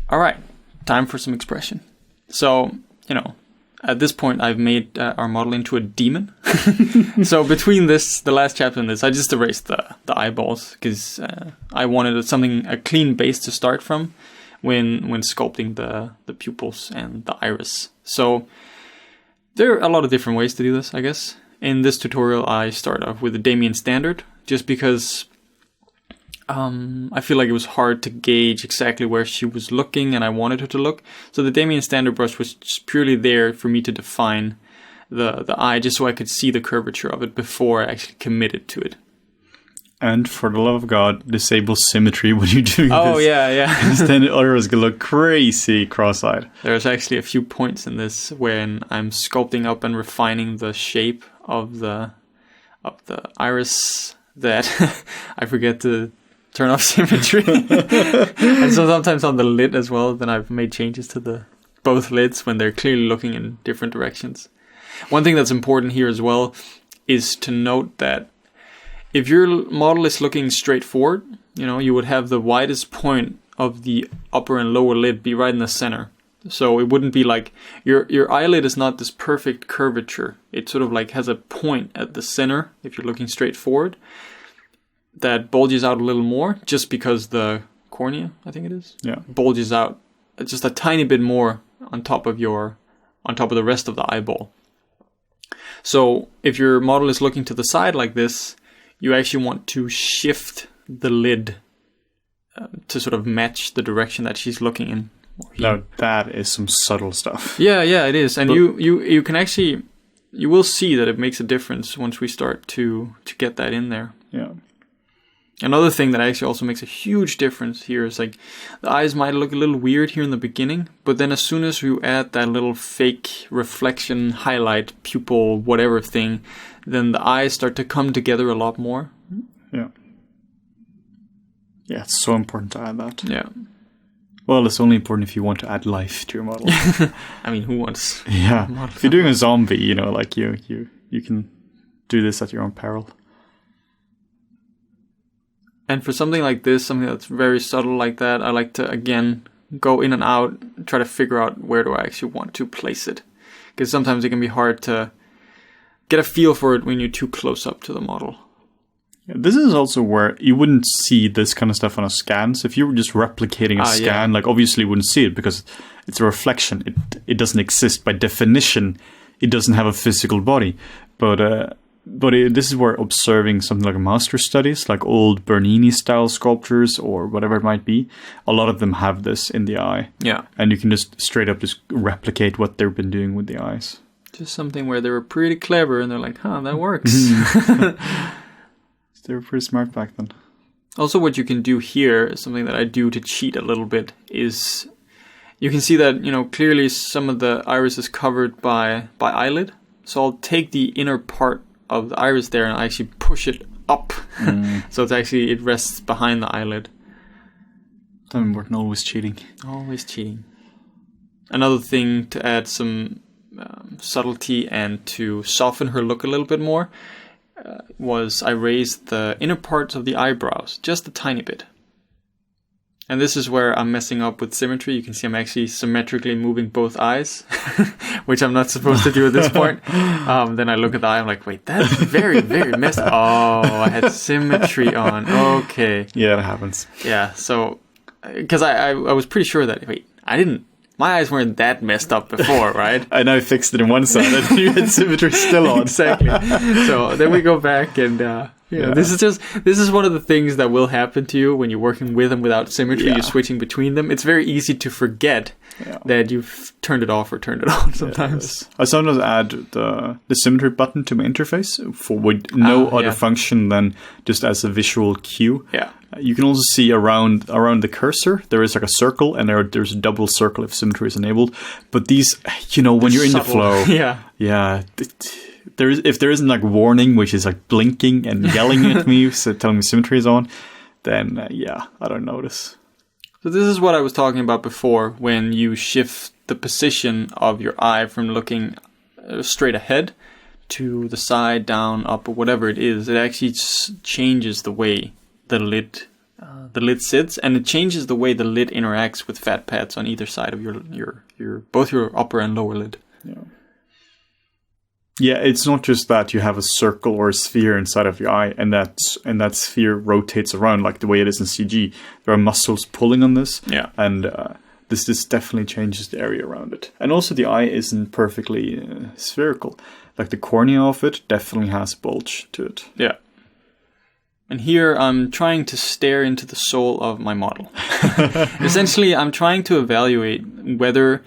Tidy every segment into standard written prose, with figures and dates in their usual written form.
All right, time for some expression. So, at this point, I've made our model into a demon. So between the last chapter and this, I just erased the eyeballs because I wanted a clean base to start from when sculpting the pupils and the iris. So there are a lot of different ways to do this, I guess. In this tutorial, I start off with the Damien Standard, just because I feel like it was hard to gauge exactly where she was looking and I wanted her to look. So the Damien Standard brush was just purely there for me to define the eye, just so I could see the curvature of it before I actually committed to it. And for the love of God, disable symmetry when you're doing this. Oh, yeah. Because then the other is going to look crazy cross-eyed. There's actually a few points in this when I'm sculpting up and refining the shape of the iris that I forget to turn off symmetry. And so sometimes on the lid as well, then I've made changes to both lids when they're clearly looking in different directions. One thing that's important here as well is to note that if your model is looking straight forward, you would have the widest point of the upper and lower lid be right in the center. So it wouldn't be like your eyelid is not this perfect curvature. It sort of like has a point at the center if you're looking straight forward that bulges out a little more, just because the cornea, I think it is, bulges out just a tiny bit more on top of the rest of the eyeball. So if your model is looking to the side like this, you actually want to shift the lid to sort of match the direction that she's looking in. Now that is some subtle stuff. Yeah, it is, and you can actually, you will see that it makes a difference once we start to get that in there. Yeah. Another thing that actually also makes a huge difference here is like the eyes might look a little weird here in the beginning, but then as soon as you add that little fake reflection, highlight, pupil, whatever thing, then the eyes start to come together a lot more. Yeah. Yeah, it's so important to add that. Yeah. Well, it's only important if you want to add life to your model. I mean, who wants? Yeah. If you're doing a zombie, you can do this at your own peril. And for something like this, something that's very subtle like that, I like to, again, go in and out, try to figure out where do I actually want to place it. Because sometimes it can be hard to get a feel for it when you're too close up to the model. Yeah, this is also where you wouldn't see this kind of stuff on a scan. So if you were just replicating a scan, obviously you wouldn't see it because it's a reflection. It doesn't exist. By definition, it doesn't have a physical body. But this is where observing something like master studies, like old Bernini-style sculptures or whatever it might be, a lot of them have this in the eye. Yeah. And you can just straight up just replicate what they've been doing with the eyes. Just something where they were pretty clever and they're like, that works. They were pretty smart back then. Also, what you can do here, something that I do to cheat a little bit, is you can see that, clearly some of the iris is covered by eyelid. So I'll take the inner part of the iris there and I actually push it up. So it rests behind the eyelid. Time Morton always cheating. Always cheating. Another thing to add some subtlety and to soften her look a little bit more was I raised the inner parts of the eyebrows just a tiny bit. And this is where I'm messing up with symmetry. You can see I'm actually symmetrically moving both eyes, which I'm not supposed to do at this point. Then I look at the eye, I'm like, wait, that's very, very messed up. Oh, I had symmetry on. Okay. Yeah, that happens. Yeah, so, because I was pretty sure that, my eyes weren't that messed up before, right? I now fixed it in one side and you had symmetry still on. Exactly. So then we go back and, this is one of the things that will happen to you when you're working with and without symmetry. You're switching between them. It's very easy to forget that you've turned it off or turned it on sometimes. I sometimes add the symmetry button to my interface for with no other function than just as a visual cue. Yeah. You can also see around the cursor, there is like a circle, and there's a double circle if symmetry is enabled. But these, when you're in the flow, if there isn't like warning, which is like blinking and yelling at me, so telling me symmetry is on, then I don't notice. So this is what I was talking about before, when you shift the position of your eye from looking straight ahead to the side, down, up, or whatever it is. It actually changes the way the lid the lid sits, and it changes the way the lid interacts with fat pads on either side of your both your upper and lower lid. Yeah. Yeah, it's not just that you have a circle or a sphere inside of your eye, and that sphere rotates around like the way it is in CG. There are muscles pulling on this, and this definitely changes the area around it. And also, the eye isn't perfectly spherical. Like the cornea of it definitely has bulge to it. Yeah. And here I'm trying to stare into the soul of my model. Essentially, I'm trying to evaluate whether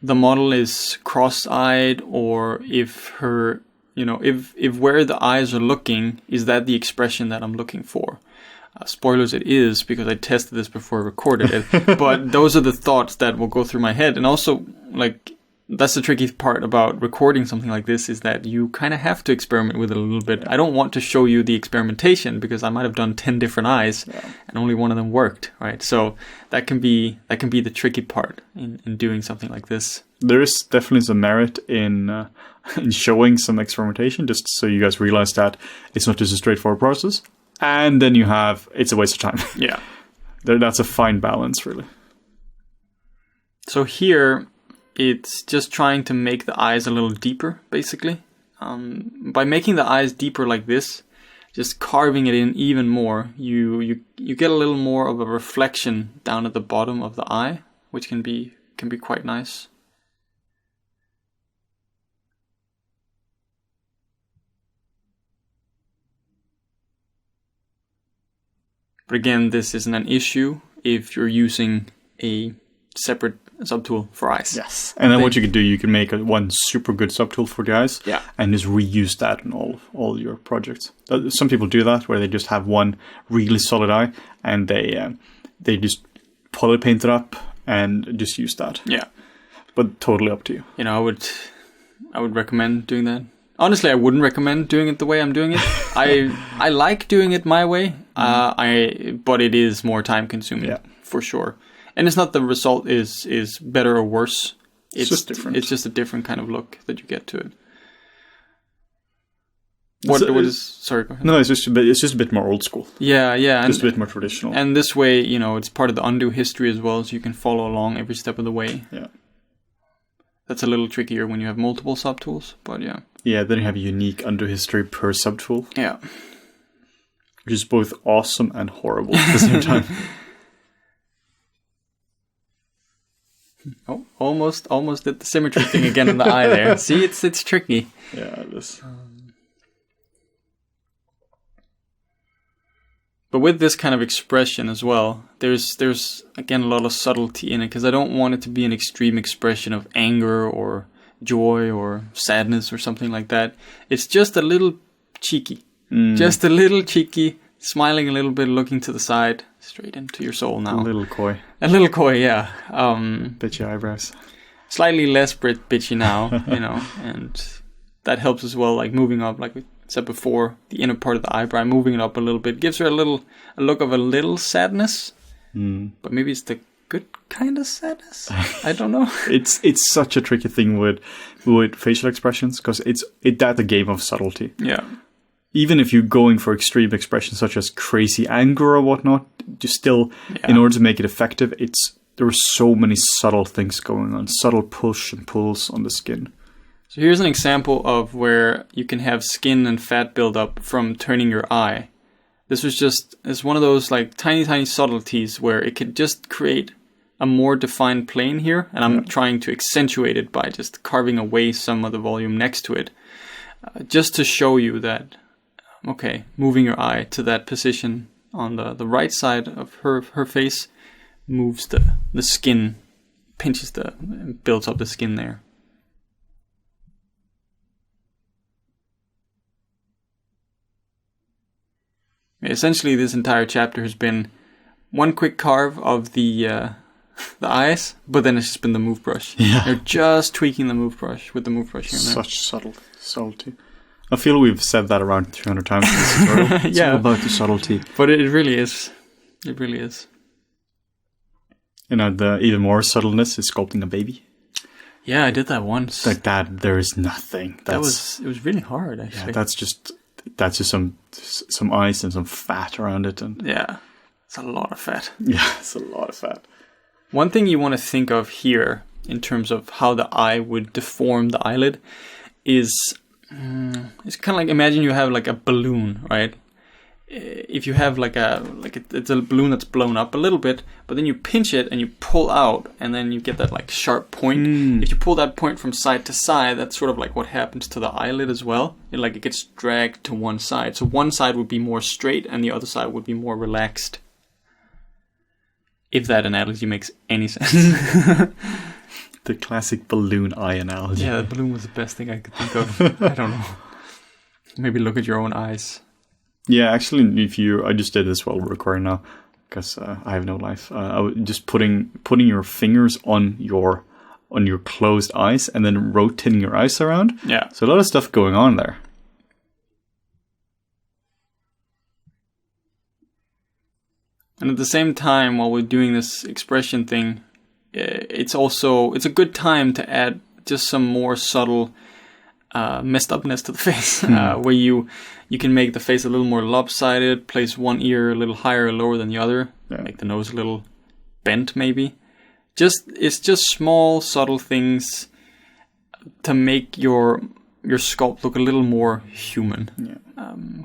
the model is cross-eyed, or if her, if where the eyes are looking, is that the expression that I'm looking for? Spoilers, it is, because I tested this before I recorded it. But those are the thoughts that will go through my head. And also, that's the tricky part about recording something like this, is that you kind of have to experiment with it a little bit. I don't want to show you the experimentation, because I might have done 10 different eyes and only one of them worked, right? So that can be the tricky part in doing something like this. There is definitely some merit in showing some experimentation, just so you guys realize that it's not just a straightforward process. And then it's a waste of time. Yeah. That's a fine balance, really. So here, it's just trying to make the eyes a little deeper, basically. By making the eyes deeper like this, just carving it in even more, you get a little more of a reflection down at the bottom of the eye, which can be quite nice. But again, this isn't an issue if you're using a separate subtool for eyes. Yes. And then what you can do, you can make one super good subtool for the eyes, and just reuse that in all your projects. Some people do that, where they just have one really solid eye, and they just poly paint it up and just use that. Yeah. But totally up to you. I would recommend doing that. Honestly, I wouldn't recommend doing it the way I'm doing it. I like doing it my way, but it is more time consuming, for sure. And it's not the result is better or worse. It's just different. It's just a different kind of look that you get to it. Sorry, go ahead. No, it's just a bit more old school. Yeah. Just a bit more traditional. And this way, it's part of the undo history as well, so you can follow along every step of the way. Yeah. That's a little trickier when you have multiple subtools, but yeah. Yeah, then you have a unique undo history per subtool. Yeah. Which is both awesome and horrible at the same time. Oh, almost did the symmetry thing again in the eye there. See, it's tricky. Yeah, it is. But with this kind of expression as well, there's again a lot of subtlety in it, because I don't want it to be an extreme expression of anger or joy or sadness or something like that. It's just a little cheeky. Just a little cheeky, smiling a little bit, looking to the side, straight into your soul now. A little coy, yeah. Bitchy eyebrows. Slightly less bitchy now, and that helps as well, like moving up, like we said before, the inner part of the eyebrow, moving it up a little bit, gives her a look of a little sadness, but maybe it's the good kind of sadness. I don't know. It's such a tricky thing with facial expressions, because it's a game of subtlety. Yeah. Even if you're going for extreme expressions such as crazy anger or whatnot, just still, in order to make it effective, there are so many subtle things going on, subtle push and pulls on the skin. So here's an example of where you can have skin and fat buildup from turning your eye. It's one of those like tiny subtleties where it could just create a more defined plane here, and I'm trying to accentuate it by just carving away some of the volume next to it, just to show you that, okay, moving your eye to that position on the right side of her face moves the skin, builds up the skin there. Essentially, this entire chapter has been one quick carve of the eyes, but then it's just been the move brush. Yeah. They're just tweaking the move brush with the move brush here and there. Such subtlety. I feel we've said that around 300 times in this tutorial. It's all about the subtlety. But it really is. It really is. The even more subtleness is sculpting a baby. Yeah, I did that once. Like that, there is nothing. It was really hard, actually. Yeah, that's just some eyes and some fat around it, and It's a lot of fat. Yeah, it's a lot of fat. One thing you want to think of here in terms of how the eye would deform the eyelid is it's kind of like, imagine you have like a balloon, right? If you have it's a balloon that's blown up a little bit, but then you pinch it and you pull out, and then you get that like sharp point. If you pull that point from side to side, that's sort of like what happens to the eyelid as well. It gets dragged to one side. So one side would be more straight and the other side would be more relaxed. If that analogy makes any sense. The classic balloon eye analogy. Yeah, the balloon was the best thing I could think of. I don't know. Maybe look at your own eyes. Yeah, actually, I just did this while we're recording now, because I have no life. I was just putting your fingers on your closed eyes and then rotating your eyes around. Yeah. So a lot of stuff going on there. And at the same time, while we're doing this expression thing, it's a good time to add just some more subtle messed upness to the face, where you can make the face a little more lopsided, place one ear a little higher or lower than the other, make the nose a little bent maybe. It's just small, subtle things to make your sculpt look a little more human.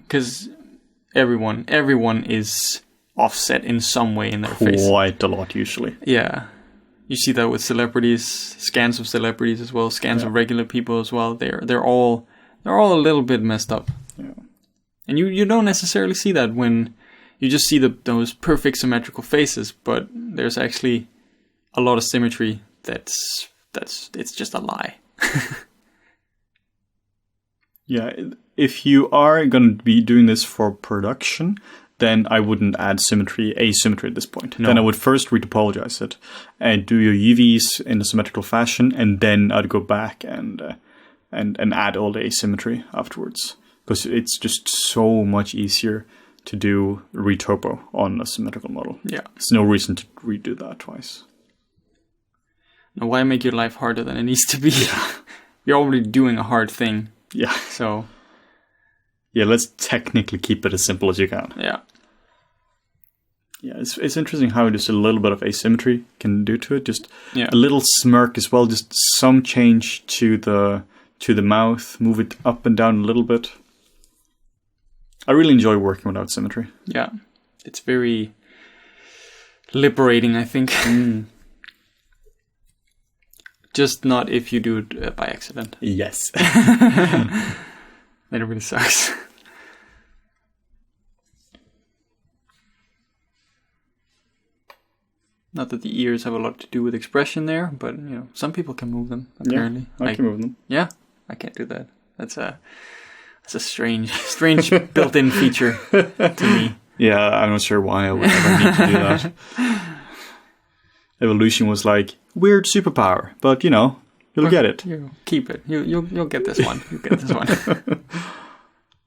Because everyone is offset in some way in their face. Quite a lot, usually. Yeah. You see that with celebrities, scans of celebrities as well, scans of regular people as well. They're all a little bit messed up. Yeah. And you don't necessarily see that when you just see those perfect symmetrical faces, but there's actually a lot of symmetry it's just a lie. Yeah, if you are going to be doing this for production, then I wouldn't add asymmetry at this point. No. Then I would first retopologize it and do your UVs in a symmetrical fashion, and then I'd go back and add all the asymmetry afterwards. Because it's just so much easier to do retopo on a symmetrical model. Yeah. There's no reason to redo that twice. Now, why make your life harder than it needs to be? You're already doing a hard thing. Yeah. So... yeah, let's technically keep it as simple as you can. Yeah. Yeah, it's interesting how just a little bit of asymmetry can do to it. Just a little smirk as well. Just some change to the mouth. Move it up and down a little bit. I really enjoy working without symmetry. Yeah. It's very liberating, I think. Just not if you do it by accident. Yes. That really sucks. Not that the ears have a lot to do with expression there, but some people can move them apparently. Yeah, I can move them. Yeah, I can't do that. That's a strange built-in feature to me. Yeah, I'm not sure why I would ever need to do that. Evolution was like weird superpower, but you'll get it. You keep it. You'll get this one. You get this one.